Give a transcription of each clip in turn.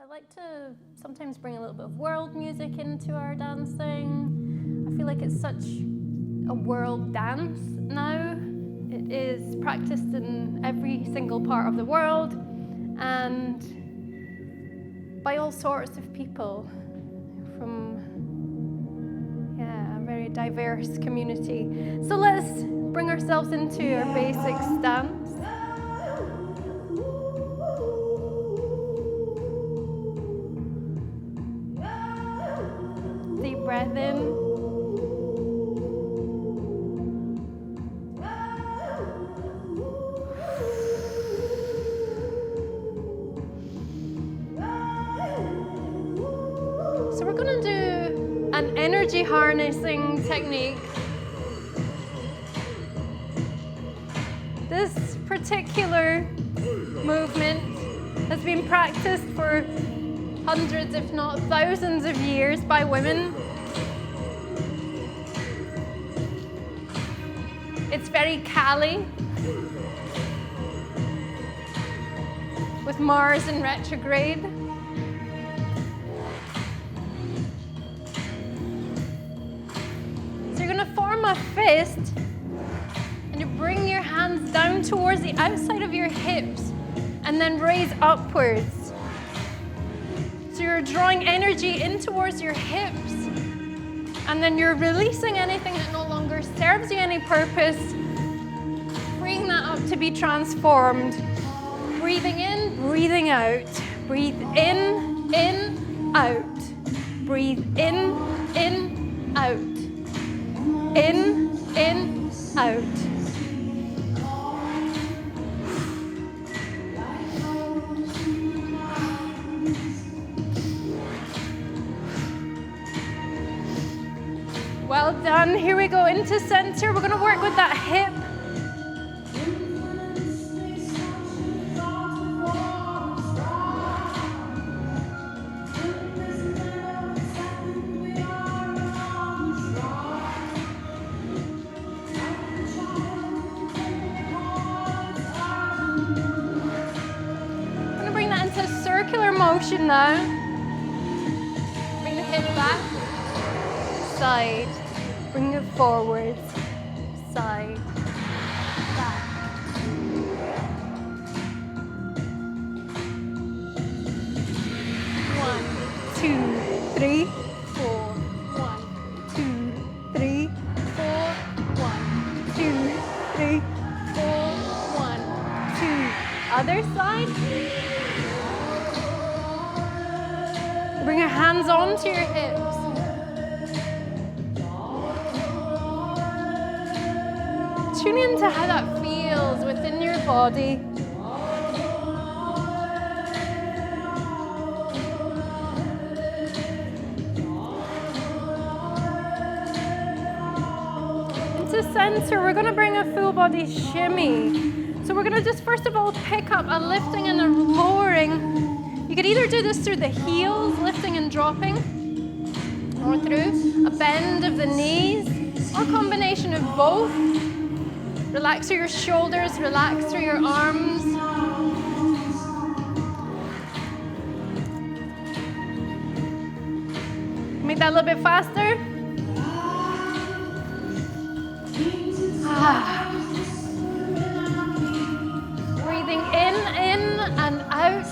I like to sometimes bring a little bit of world music into our dancing. I feel like it's such a world dance now. It is practiced in every single part of the world and by all sorts of people from a very diverse community. So let's bring ourselves into our basic stance. Deep breath in. So we're going to do an energy harnessing technique. This particular movement has been practiced for hundreds, if not thousands of years by women. It's very Kali, with Mars in retrograde. So you're going to form a fist and you bring your hands down towards the outside of your hips and then raise upwards. So you're drawing energy in towards your hips, and then you're releasing anything that no longer serves you any purpose, freeing that up to be transformed. Breathing in, breathing out. Breathe in, out. Breathe in, out. In, out. Well done. Here we go into center. We're going to work with that hip. I'm going to bring that into circular motion now. Bring the hip back. Side. Bring it forward, side, back. 1, 2, 3, 4. 1, 2, 3, 4. 1, 2, 3, 4. 1, 2. Other side. Bring your hands onto your hips. Tune into how that feels within your body. Into center, we're going to bring a full body shimmy. So we're going to just first of all pick up a lifting and a lowering. You could either do this through the heels, lifting and dropping, or through a bend of the knees, or a combination of both. Relax through your shoulders, relax through your arms. Make that a little bit faster. Breathing in and out.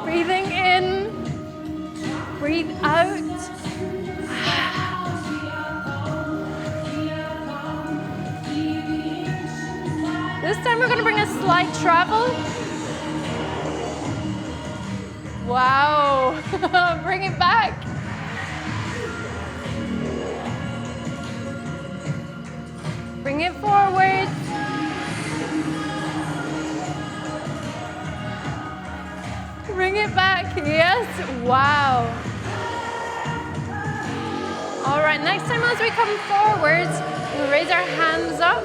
Breathing in, breathe out. This time we're going to bring a slight travel. Wow. Bring it back. Bring it forward. Bring it back. Yes. Wow. All right. Next time as we come forwards, we'll raise our hands up.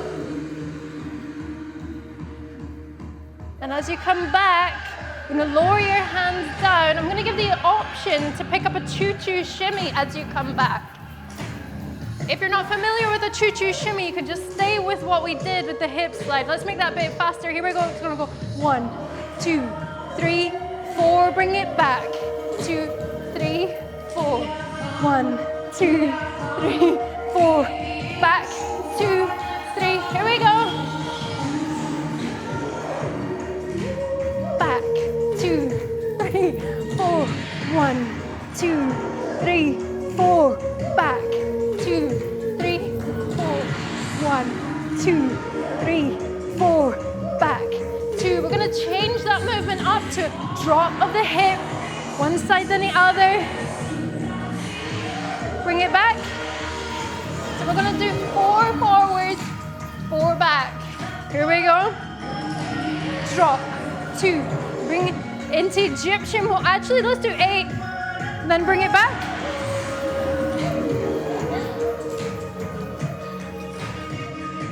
And as you come back, you're going to lower your hands down. I'm going to give the option to pick up a choo-choo shimmy as you come back. If you're not familiar with a choo-choo shimmy, you could just stay with what we did with the hip slide. Let's make that a bit faster. Here we go. It's gonna go 1, 2, 3, 4. Bring it back. 2, 3, 4. 1, 2, 3, 4. Back. 2, 3. Here we go. Back. 2, 3, 4. 1, 2, 3, 4. Back. 2, 3, 4. 1, 2, 3, 4. Back. 2. We're going to change that movement up to drop of the hip, one side then the other. Bring it back. So we're going to do 4 forwards, 4 back. Here we go. Drop. 2. Bring it into Egyptian. Well, actually, let's do 8. Then bring it back.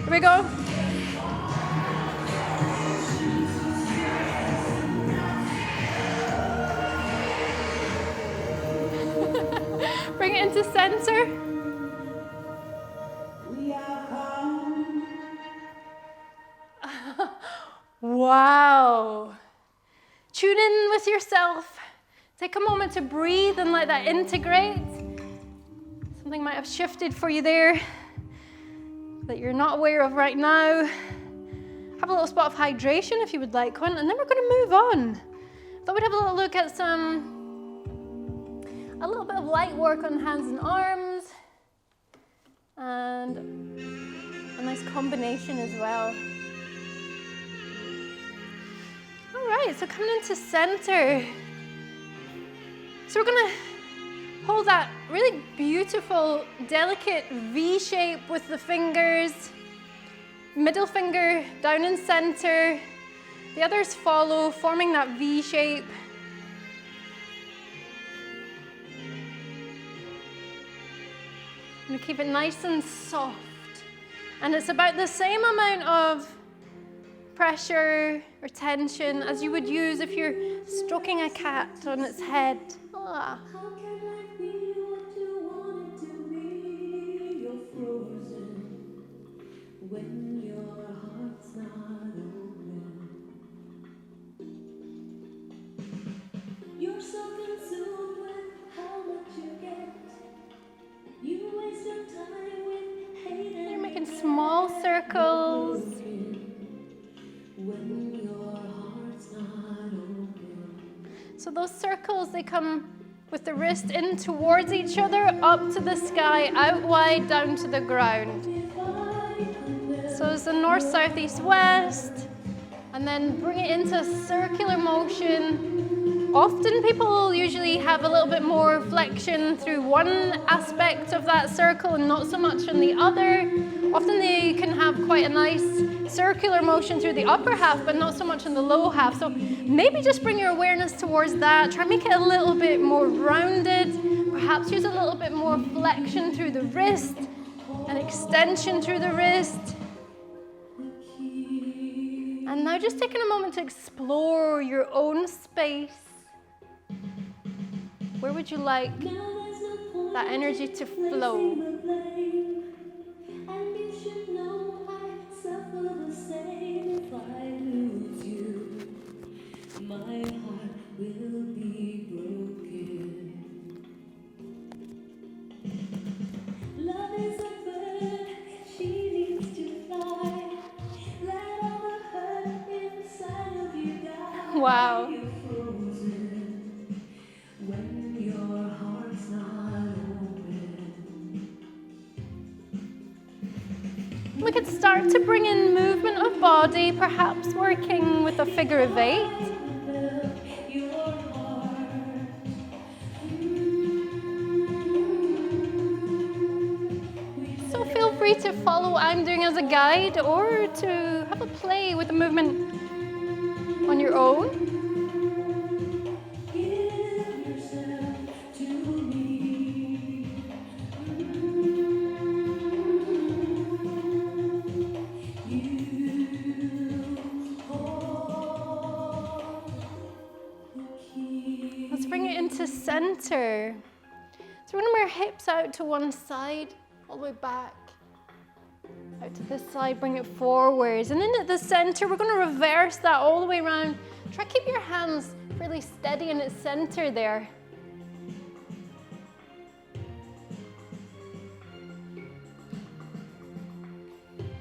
Here we go. Bring it into center. Wow. Tune in with yourself. Take a moment to breathe and let that integrate. Something might have shifted for you there that you're not aware of right now. Have a little spot of hydration if you would like one, and then we're going to move on. Thought we'd have a little look at a little bit of light work on hands and arms, and a nice combination as well. All right, so coming into center. So we're going to hold that really beautiful, delicate V shape with the fingers. Middle finger down in center. The others follow, forming that V shape. And keep it nice and soft. And it's about the same amount of pressure or tension as you would use if you're stroking a cat on its head. Ah. How can life be what you want it to be? You're frozen when your heart's not open. You're so consumed with how much you get. You waste your time with hate and You're making small circles. when your heart's not open. So those circles, they come with the wrist in towards each other, up to the sky, out wide, down to the ground. So it's the north, south, east, west. And then bring it into a circular motion. Often people usually have a little bit more flexion through one aspect of that circle and not so much on the other. Often they can have quite a nice circular motion through the upper half, but not so much in the low half. So maybe just bring your awareness towards that. Try and make it a little bit more rounded. Perhaps use a little bit more flexion through the wrist and extension through the wrist. And now just taking a moment to explore your own space. Where would you like that energy to flow? And you should know I suffer the same if I lose you. My heart will be broken. Love is a bird, she needs to fly. Let all the hurt inside of you die. Wow. You're frozen when your heart's not open. We could start to bring in movement of body, perhaps working with a figure of 8. So feel free to follow what I'm doing as a guide or to have a play with the movement on your own. Give yourself to me. You hold the key. Let's bring it into center. So we're going to bring our hips out to one side, all the way back. Out to this side, bring it forwards. And then at the center, we're going to reverse that all the way around. Try to keep your hands really steady in its center there.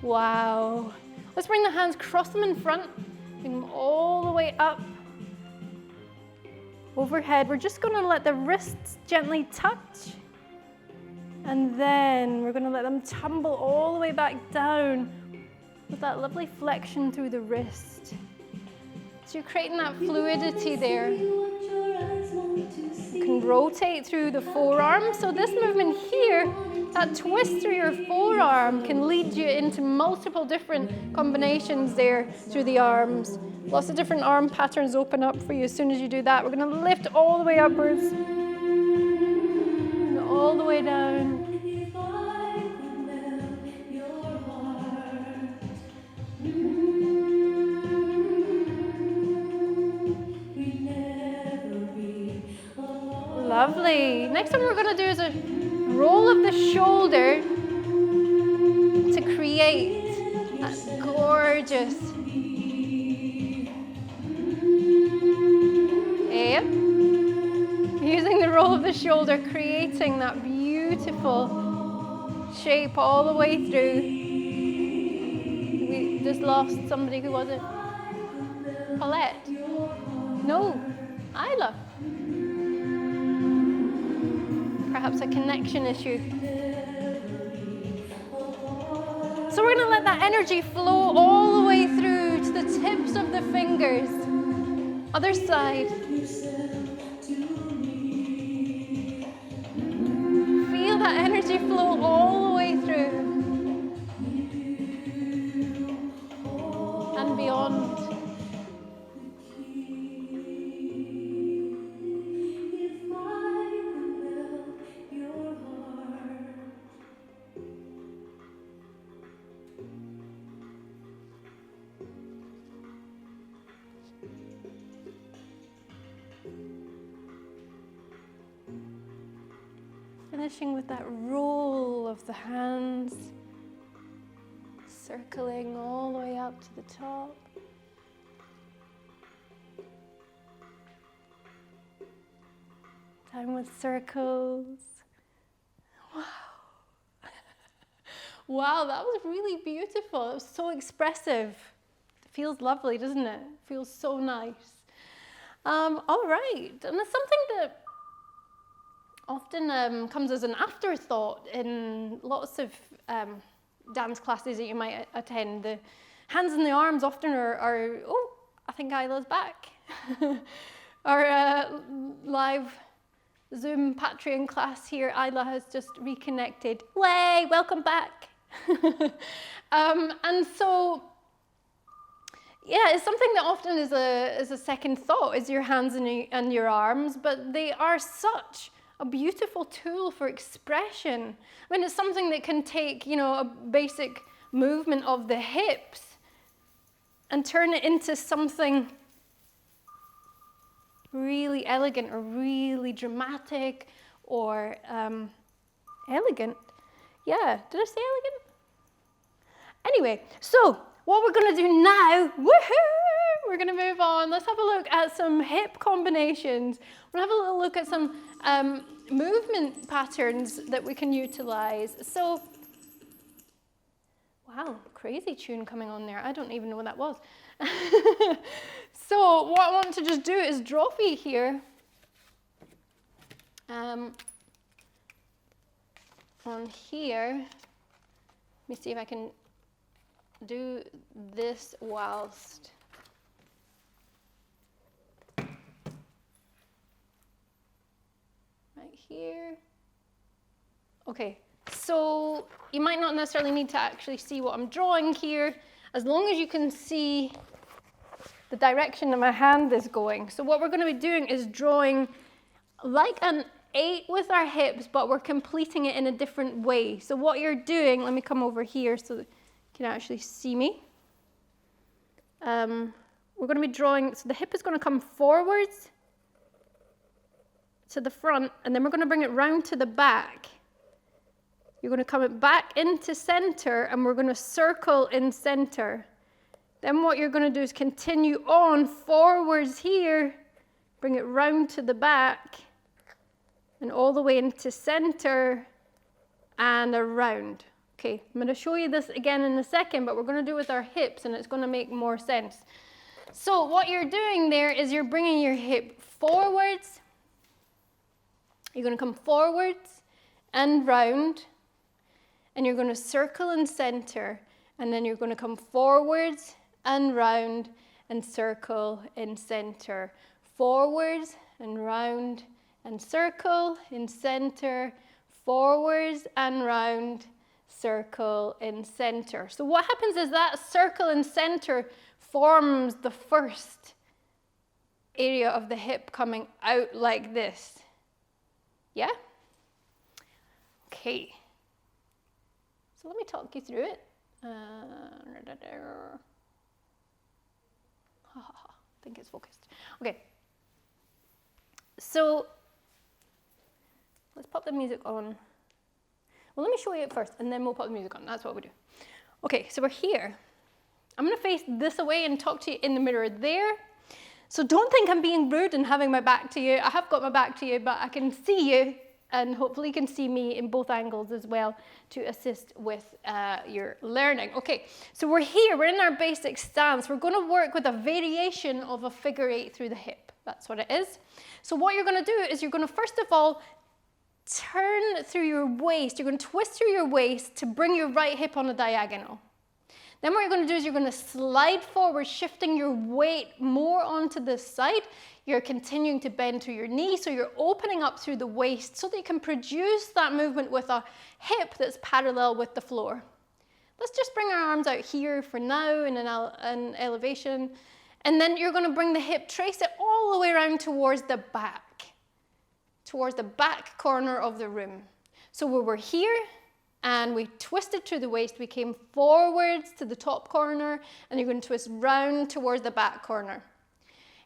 Wow. Let's bring the hands, cross them in front, bring them all the way up. Overhead, we're just going to let the wrists gently touch. And then we're going to let them tumble all the way back down with that lovely flexion through the wrist. So you're creating that fluidity there. You can rotate through the forearm. So this movement here, that twist through your forearm can lead you into multiple different combinations there through the arms. Lots of different arm patterns open up for you as soon as you do that. We're going to lift all the way upwards and all the way down. Lovely. Next one we're going to do is a roll of the shoulder to create that gorgeous using the roll of the shoulder, creating that beautiful shape all the way through. We just lost somebody. Who was it? Paulette? No, Isla. Perhaps a connection issue. So we're going to let that energy flow all the way through to the tips of the fingers. Other side. Feel that energy flow all the way through and beyond. Finishing with that roll of the hands, circling all the way up to the top. Downward circles. Wow. Wow, that was really beautiful. It was so expressive. It feels lovely, doesn't it? It feels so nice. All right, and it's something that often comes as an afterthought in lots of dance classes that you might attend. The hands and the arms often are oh, I think Isla's back. Our live Zoom Patreon class here, Isla has just reconnected. Way, welcome back. And so, yeah, it's something that often is a second thought, is your hands and your arms, but they are such a beautiful tool for expression. I mean, it's something that can take, you know, a basic movement of the hips and turn it into something really elegant or really dramatic or elegant. Yeah, did I say elegant? Anyway, so what we're going to do now, woohoo, we're going to move on. Let's have a look at some hip combinations. We're going to have a little look at some movement patterns that we can utilize. So, wow, crazy tune coming on there. I don't even know what that was. So what I want to just do is draw feet here. On here, let me see if I can do this whilst right here. Okay, so you might not necessarily need to actually see what I'm drawing here, as long as you can see the direction that my hand is going. So what we're going to be doing is drawing like an 8 with our hips, but we're completing it in a different way. So what you're doing, let me come over here so that you can actually see me. We're going to be drawing, so the hip is going to come forwards to the front, and then we're going to bring it round to the back. You're going to come back into center, and we're going to circle in center. Then what you're going to do is continue on forwards here, bring it round to the back, and all the way into center and around. Okay, I'm going to show you this again in a second, but we're going to do it with our hips, and it's going to make more sense. So what you're doing there is you're bringing your hip forwards. You're going to come forwards and round, and you're going to circle in center, and then you're going to come forwards and round and circle in center. Forwards and round and circle in center, forwards and round, circle in center. So what happens is that circle in center forms the first area of the hip coming out like this. Yeah? Okay. So let me talk you through it. I think it's focused. Okay. So let's pop the music on. Well, let me show you it first, and then we'll pop the music on. That's what we do. Okay, so we're here. I'm going to face this away and talk to you in the mirror there. So don't think I'm being rude and having my back to you. I have got my back to you, but I can see you, and hopefully you can see me in both angles as well to assist with your learning. Okay, so we're here. We're in our basic stance. We're going to work with a variation of a figure 8 through the hip. That's what it is. So what you're going to do is you're going to, first of all, turn through your waist. You're going to twist through your waist to bring your right hip on a diagonal. Then what you're going to do is you're going to slide forward, shifting your weight more onto this side. You're continuing to bend through your knee, so you're opening up through the waist so that you can produce that movement with a hip that's parallel with the floor. Let's just bring our arms out here for now in an elevation. And then you're going to bring the hip, trace it all the way around towards the back corner of the room. So we were here, and we twisted through the waist. We came forwards to the top corner, and you're going to twist round towards the back corner.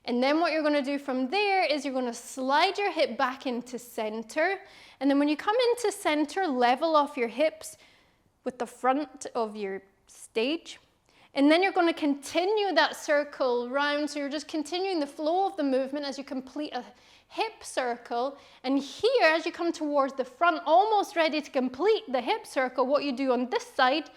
And then what you're going to do from there is you're going to slide your hip back into center. And then when you come into center, level off your hips with the front of your stage. And then you're going to continue that circle round. So you're just continuing the flow of the movement as you complete a hip circle. And here, as you come towards the front, almost ready to complete the hip circle, what you do on this side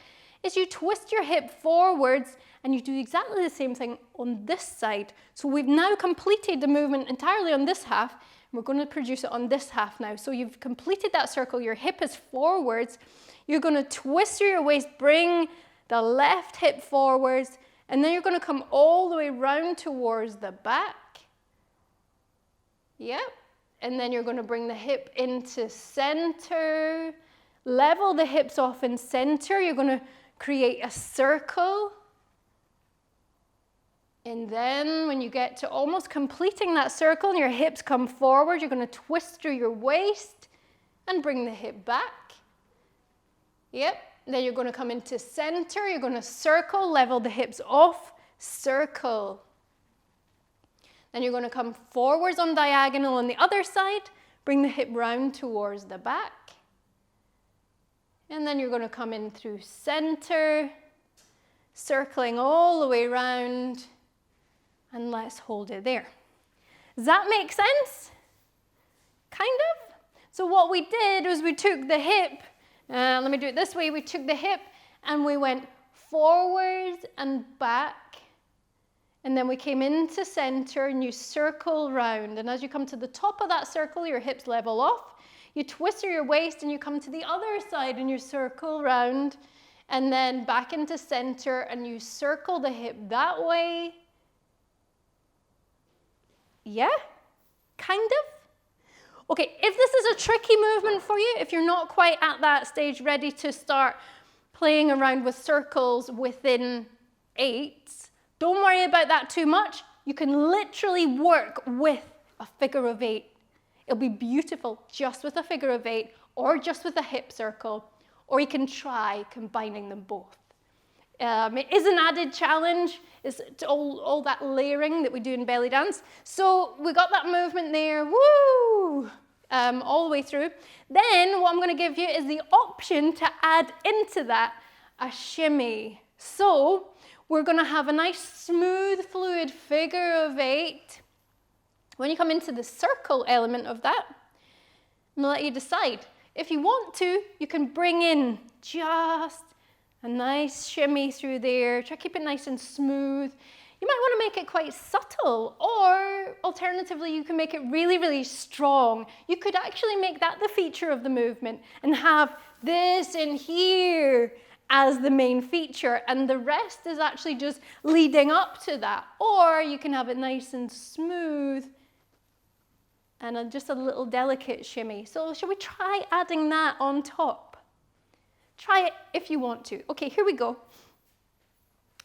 is you twist your hip forwards, and you do exactly the same thing on this side. So we've now completed the movement entirely on this half, and we're going to produce it on this half now. So you've completed that circle, your hip is forwards, you're going to twist through your waist, bring the left hip forwards, and then you're going to come all the way round towards the back. Yep. And then you're going to bring the hip into center, level the hips off in center. You're going to create a circle. And then when you get to almost completing that circle and your hips come forward, you're going to twist through your waist and bring the hip back. Yep. Then you're going to come into center. You're going to circle, level the hips off, circle. Then you're going to come forwards on diagonal on the other side, bring the hip round towards the back. And then you're going to come in through center, circling all the way around, and let's hold it there. Does that make sense? Kind of? So what we did was we took the hip, let me do it this way, we took the hip and we went forwards and back. And then we came into center and you circle round. And as you come to the top of that circle, your hips level off. You twist through your waist and you come to the other side and you circle round. And then back into center and you circle the hip that way. Yeah? Kind of? Okay, if this is a tricky movement for you, if you're not quite at that stage ready to start playing around with circles within 8s, don't worry about that too much. You can literally work with a figure of 8. It'll be beautiful just with a figure of 8 or just with a hip circle, or you can try combining them both. It is an added challenge. It's all that layering that we do in belly dance. So we got that movement there. Woo! all the way through. Then what I'm going to give you is the option to add into that a shimmy. So we're going to have a nice smooth fluid figure of 8. When you come into the circle element of that, I'm going to let you decide. If you want to, you can bring in just a nice shimmy through there. Try to keep it nice and smooth. You might want to make it quite subtle, or alternatively, you can make it really, really strong. You could actually make that the feature of the movement and have this in here as the main feature, and the rest is actually just leading up to that. Or you can have it nice and smooth and just a little delicate shimmy. So shall we try adding that on top? Try it if you want to. Okay, here we go.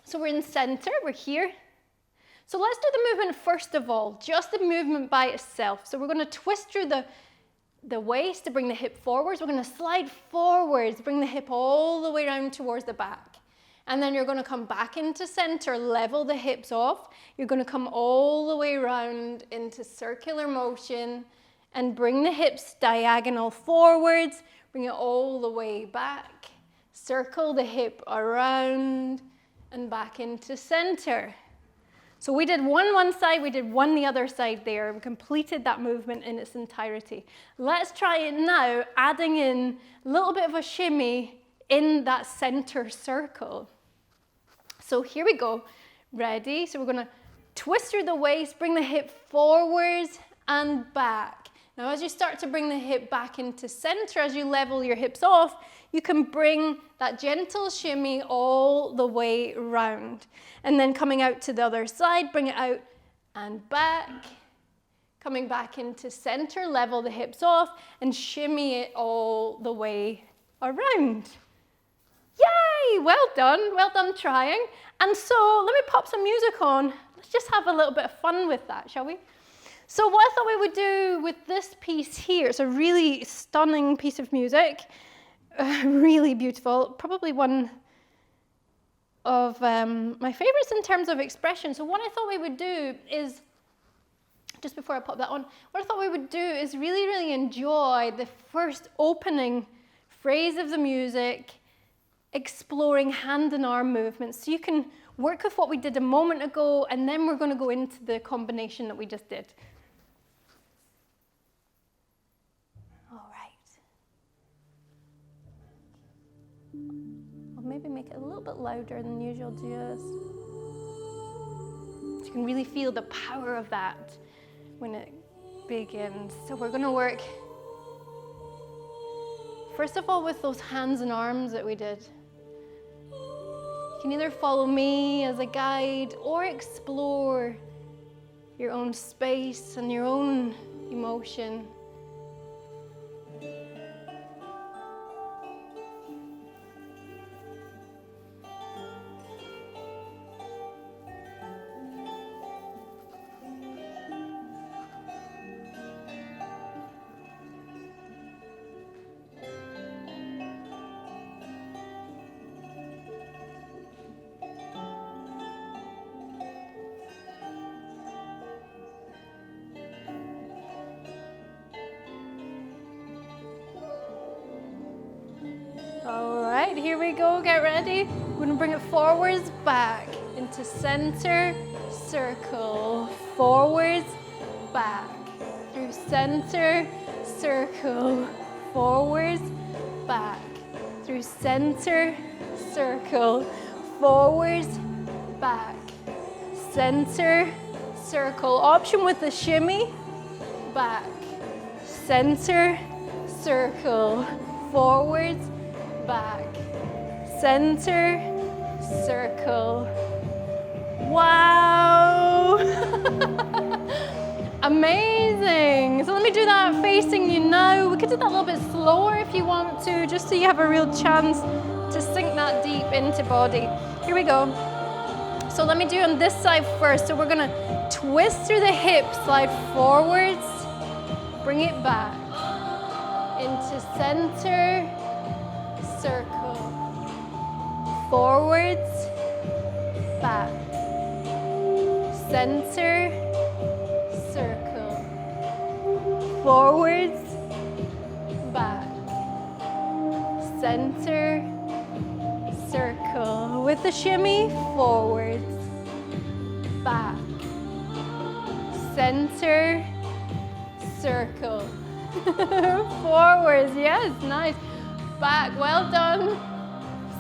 So we're in center, we're here. So let's do the movement first of all, just the movement by itself. So we're going to twist through the waist to bring the hip forwards. We're going to slide forwards, bring the hip all the way around towards the back. And then you're going to come back into center, level the hips off. You're going to come all the way around into circular motion and bring the hips diagonal forwards, bring it all the way back. Circle the hip around and back into center. So we did one side, we did one the other side there. We completed that movement in its entirety. Let's try it now, adding in a little bit of a shimmy in that center circle. So here we go. Ready? So we're going to twist through the waist, bring the hip forwards and back. Now as you start to bring the hip back into center, as you level your hips off, you can bring that gentle shimmy all the way round. And then coming out to the other side, bring it out and back. Coming back into center, level the hips off and shimmy it all the way around. Yay! Well done trying. And so let me pop some music on. Let's just have a little bit of fun with that, shall we? So what I thought we would do with this piece here, it's a really stunning piece of music, really beautiful, probably one of my favorites in terms of expression. So what I thought we would do is, just before I pop that on, what I thought we would do is really, really enjoy the first opening phrase of the music, exploring hand and arm movements. So you can work with what we did a moment ago, and then we're going to go into the combination that we just did. All right. I'll maybe make it a little bit louder than usual, just so you can really feel the power of that when it begins. So we're going to work, first of all, with those hands and arms that we did. You can either follow me as a guide or explore your own space and your own emotion. All right, here we go, get ready. We're gonna bring it forwards, back, into center, circle, forwards, back, through center, circle, forwards, back, through center, circle, forwards, back, center, circle. Option with the shimmy, back, center, circle, forwards, back, center, circle. Wow! Amazing! So let me do that facing you now. We could do that a little bit slower if you want to, just so you have a real chance to sink that deep into body. Here we go. So let me do on this side first. So we're gonna twist through the hips, slide forwards, bring it back, into center, circle, forwards, back, center, circle, forwards, center, circle. With the shimmy, forwards, back, center, circle. Forwards, yes, nice. Back, well done.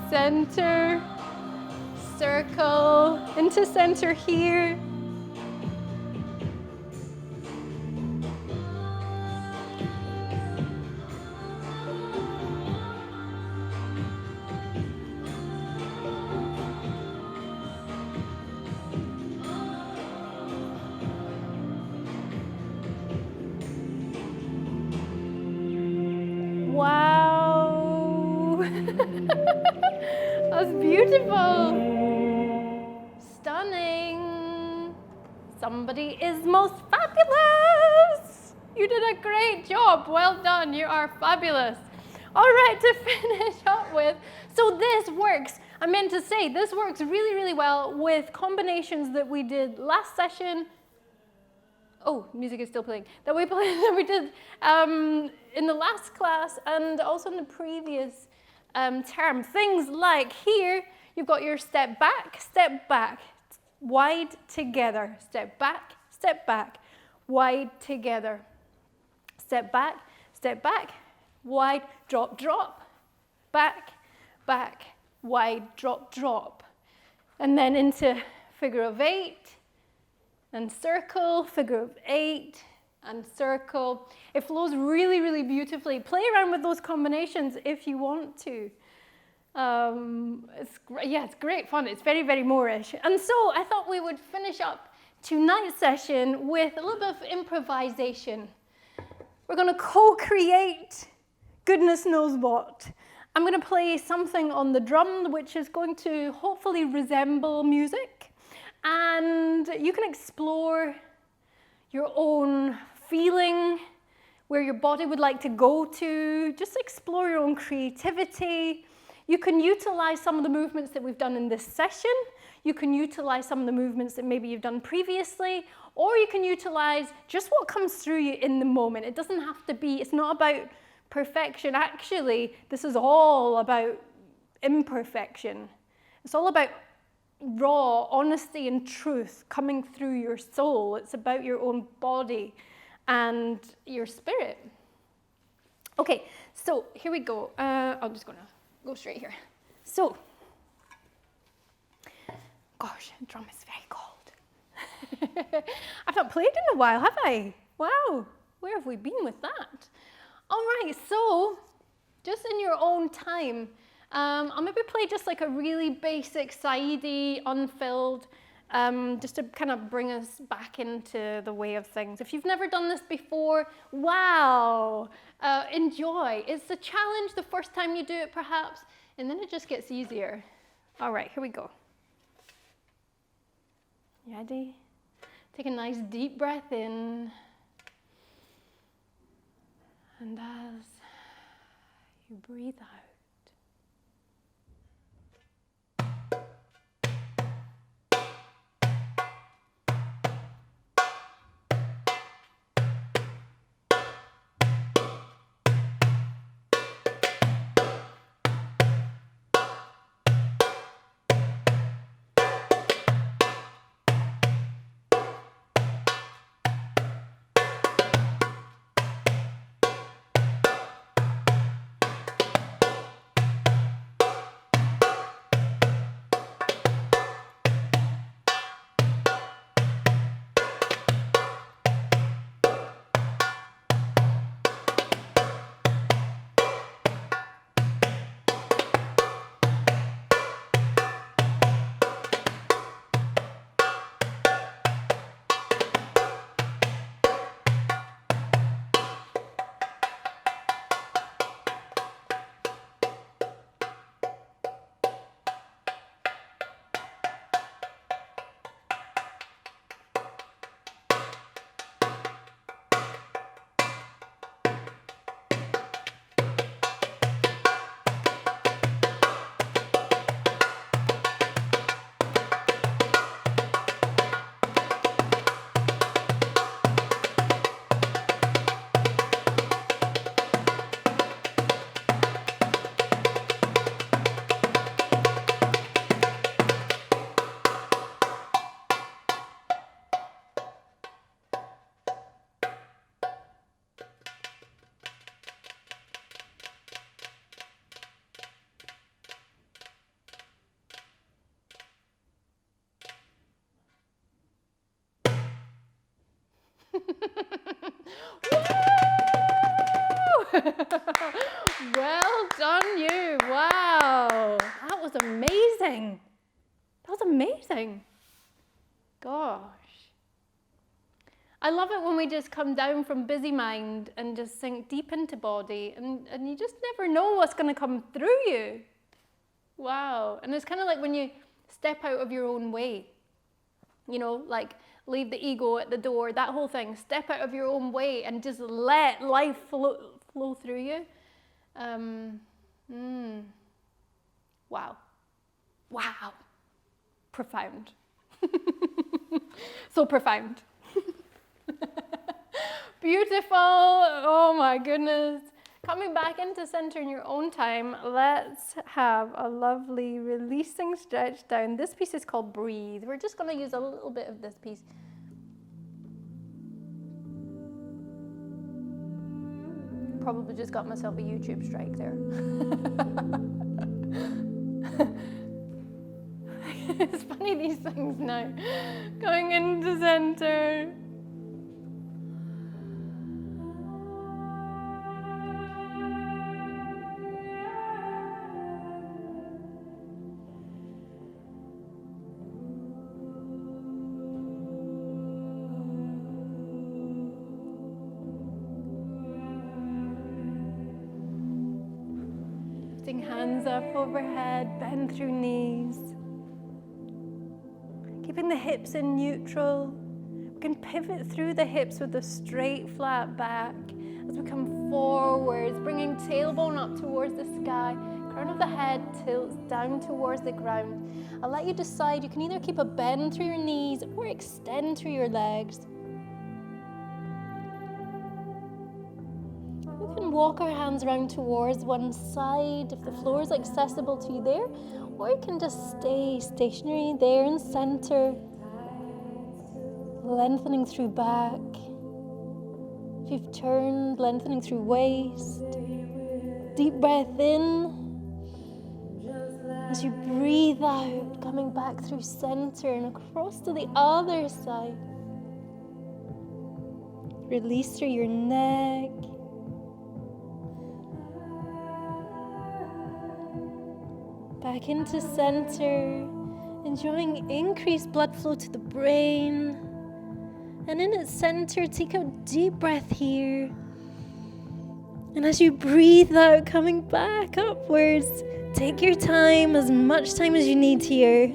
Center, circle, into center here. Wow. That's beautiful. Stunning. Somebody is most fabulous. You did a great job. Well done. You are fabulous. All right, to finish up with, so this works. I meant to say, this works really, really well with combinations that we did last session. Oh, music is still playing. That we did in the last class and also in the previous term. Things like here, you've got your step back, wide together. Step back, wide together. Step back, wide, drop, drop. Back, wide, drop, drop. And then into figure of 8. And circle, figure of 8, and circle. It flows really, really beautifully. Play around with those combinations if you want to. It's great fun. It's very, very Moorish. And so I thought we would finish up tonight's session with a little bit of improvisation. We're going to co-create goodness knows what. I'm going to play something on the drum which is going to hopefully resemble music. And you can explore your own feeling, where your body would like to go to. Just explore your own creativity. You can utilize some of the movements that we've done in this session. You can utilize some of the movements that maybe you've done previously, or you can utilize just what comes through you in the moment. It doesn't have to be, it's not about perfection. Actually, this is all about imperfection. It's all about raw honesty and truth coming through your soul. It's about your own body and your spirit. Okay, so here we go. I'm just gonna go straight here. So, gosh, the drum is very cold. I've not played in a while, have I? Wow, where have we been with that? All right, so just in your own time, I'll maybe play just like a really basic Saidi, unfilled, just to kind of bring us back into the way of things. If you've never done this before, wow, enjoy. It's a challenge the first time you do it perhaps, and then it just gets easier. All right, here we go. You ready? Take a nice deep breath in. And as you breathe out, Well done, you. Wow. That was amazing. That was amazing. Gosh. I love it when we just come down from busy mind and just sink deep into body, and you just never know what's going to come through you. Wow. And it's kind of like when you step out of your own way, you know, like leave the ego at the door, that whole thing. Step out of your own way and just let life flow through you. Wow. Wow. Profound. So profound. Beautiful. Oh my goodness. Coming back into center in your own time, let's have a lovely releasing stretch down. This piece is called Breathe. We're just going to use a little bit of this piece. Probably just got myself a YouTube strike there. It's funny, these things now. Going into center. Lifting hands up overhead, bend through knees. Keeping the hips in neutral. We can pivot through the hips with a straight, flat back as we come forwards, bringing tailbone up towards the sky. Crown of the head tilts down towards the ground. I'll let you decide. You can either keep a bend through your knees or extend through your legs. We can walk our hands around towards one side if the floor is accessible to you there, or you can just stay stationary there in center, lengthening through back. If you've turned, lengthening through waist. Deep breath in. As you breathe out, coming back through center and across to the other side. Release through your neck. Back into center, enjoying increased blood flow to the brain. And in its center, take a deep breath here. And as you breathe out, coming back upwards, take your time, as much time as you need here.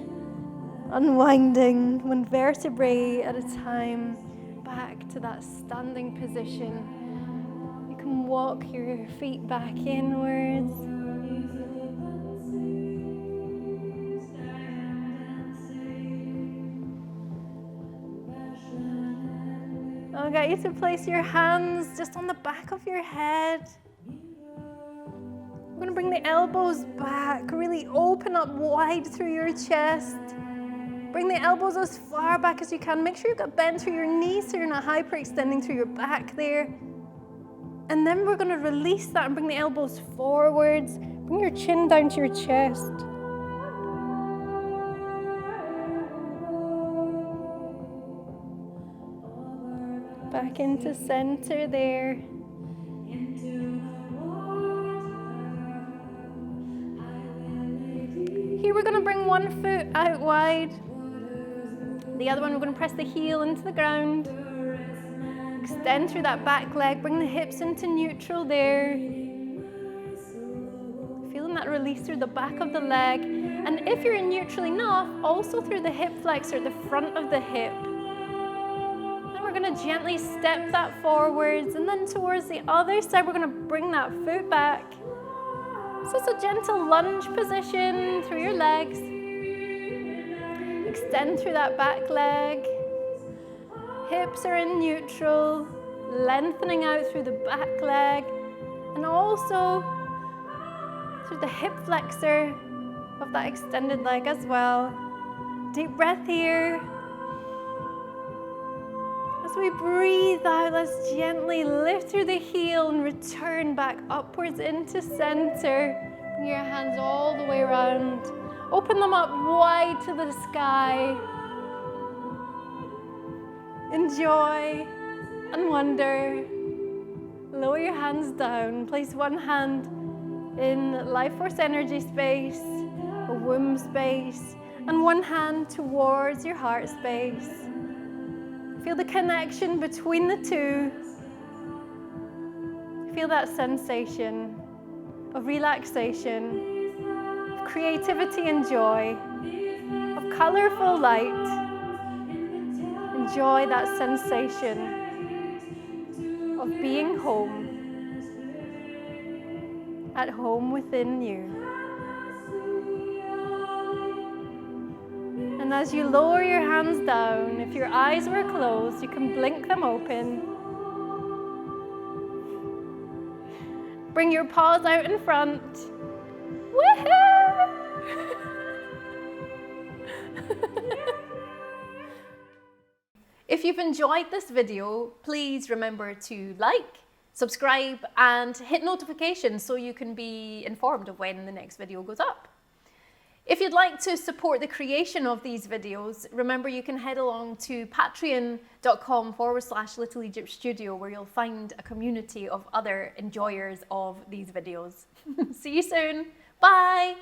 Unwinding one vertebrae at a time, back to that standing position. You can walk your feet back inwards. I'll get you to place your hands just on the back of your head. We're going to bring the elbows back, really open up wide through your chest. Bring the elbows as far back as you can. Make sure you've got bend through your knees so you're not hyperextending through your back there. And then we're going to release that and bring the elbows forwards. Bring your chin down to your chest. Back into center there. Here we're going to bring one foot out wide. The other one we're going to press the heel into the ground. Extend through that back leg. Bring the hips into neutral there. Feeling that release through the back of the leg. And if you're in neutral enough, also through the hip flexor, the front of the hip. We're going to gently step that forwards, and then towards the other side we're going to bring that foot back. So it's a gentle lunge position through your legs. Extend through that back leg. Hips are in neutral, lengthening out through the back leg, and also through the hip flexor of that extended leg as well. Deep breath here. As we breathe out, let's gently lift through the heel and return back upwards into center. Bring your hands all the way around. Open them up wide to the sky. Enjoy and wonder. Lower your hands down. Place one hand in life force energy space, a womb space, and one hand towards your heart space. Feel the connection between the two. Feel that sensation of relaxation, of creativity and joy, of colorful light. Enjoy that sensation of being home, at home within you. And as you lower your hands down, if your eyes were closed, you can blink them open. Bring your paws out in front. Woohoo! If you've enjoyed this video, please remember to like, subscribe, and hit notifications so you can be informed of when the next video goes up. If you'd like to support the creation of these videos, remember you can head along to patreon.com/Little Egypt Studio, where you'll find a community of other enjoyers of these videos. See you soon. Bye.